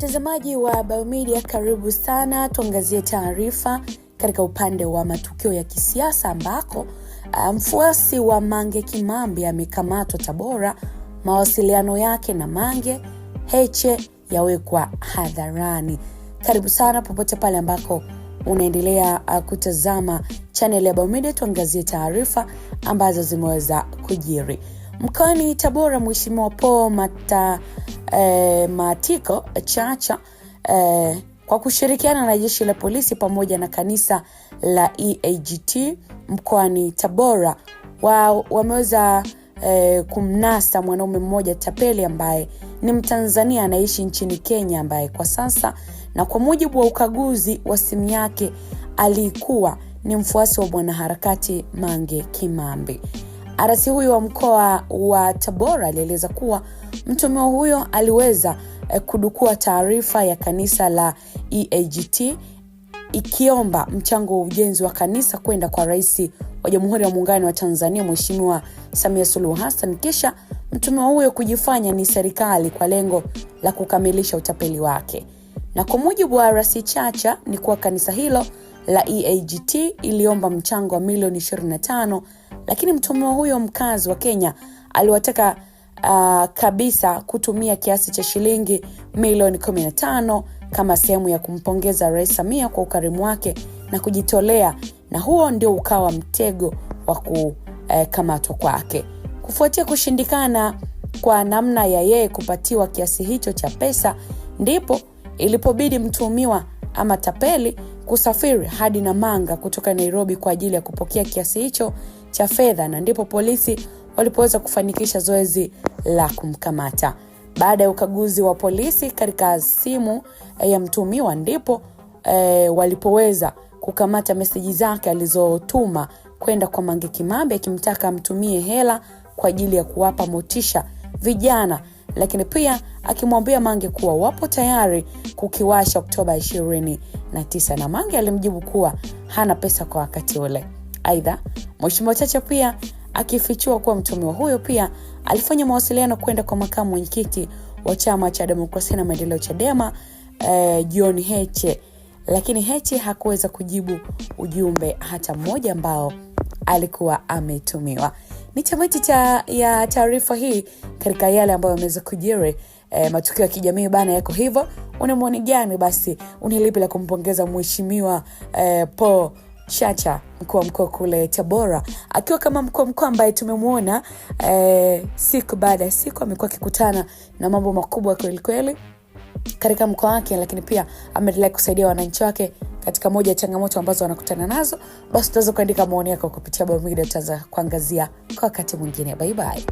Mtazamaji wa Biomedia, karibu sana. Tuangazie taarifa katika upande wa matukio ya kisiasa ambako mfuasi wa Mange Kimambi amekamatwa Tabora. Mawasiliano yake na Mange Heche yawekwa hadharani. Karibu sana popote pale ambako unaendelea kutazama channel ya Biomedia. Tuangazie taarifa ambazo zimeweza kujiri. Mkoani Tabora, Mheshimiwa Paul Matiko Chacha kwa kushirikiana na jeshi la polisi pamoja na kanisa la EAGT mkoani Tabora wameweza kumnasa mwanaume mmoja tapeli ambaye ni Mtanzania anaishi nchini Kenya, ambaye kwa sasa na kwa mujibu wa ukaguzi wa simu yake alikuwa ni mfuasi wa mwanaharakati Mange Kimambi. Arasi huyu wa mkoa wa Tabora alieleza kuwa mtuhumiwa huyo aliweza kudukua taarifa ya kanisa la EAGT ikiomba mchango wa ujenzi wa kanisa kwenda kwa Rais wa Jamhuri ya Muungano wa Tanzania Mheshimiwa Samia Suluhu Hassan, kisha mtuhumiwa huyo kujifanya ni serikali kwa lengo la kukamilisha utapeli wake. Na kwa mujibu wa Arasi Chacha ni kuwa kanisa hilo la EAGT iliomba mchango wa milioni 25, lakini mtuhumiwa huyo mkazi wa Kenya aliwataka kabisa kutumia kiasi cha shilingi milioni 15 kama sehemu ya kumpongeza Rais Samia kwa ukarimu wake na kujitolea, na huo ndio ukawa mtego wa kukamatwa kwake. Kufuatia kushindikana kwa namna ya yeye kupatiwa kiasi hicho cha pesa, ndipo ilipobidi mtuhumiwa ama tapeli kusafiri hadi Namanga kutoka Nairobi kwa ajili ya kupokea kiasi hicho cha fedha, na ndipo polisi walipoweza kufanikisha zoezi la kumkamata. Baada ya ukaguzi wa polisi katika simu ya mtuhumiwa, ndipo walipoweza kukamata meseji zake alizotuma kwenda kwa Mange Kimambi akimtaka amtumie hela kwa ajili ya kuwapa motisha vijana, lakini pia akimwambia Mange kuwa wapo tayari kukiwasha Oktoba 29, na Mange alimjibu kuwa hana pesa kwa wakati ule. Aidha, Mheshimiwa Chacha pia akifichua kuwa mtuhumiwa huyo pia alifanya mawasiliano kwenda kwa makamu mwenyekiti wa Chama cha Demokrasia na Maendeleo Chadema John Heche, lakini Heche hakuweza kujibu ujumbe hata mmoja ambao alikuwa ametumiwa. Ni tamati ya taarifa hii katika yale ambayo yameweza kujiri. Matukio ya kijamii bana yako hivyo. Una maoni gani? Basi unilipi la kumpongeza Mheshimiwa Paul Chacha, mkuu wa mkoa kule Tabora, akiwa kama mkuu wa mkoa ambaye tumemuona siku baada ya siku amekuwa akikutana na mambo makubwa kweli kweli katika mkoa wake, lakini pia ameendelea kusaidia wananchi wake katika moja ya changamoto ambazo wanakutana nazo. Basi utaweza kuandika maoni yako kupitia Biomedia, tutaanza kuangazia kwa wakati mwingine. Bye bye.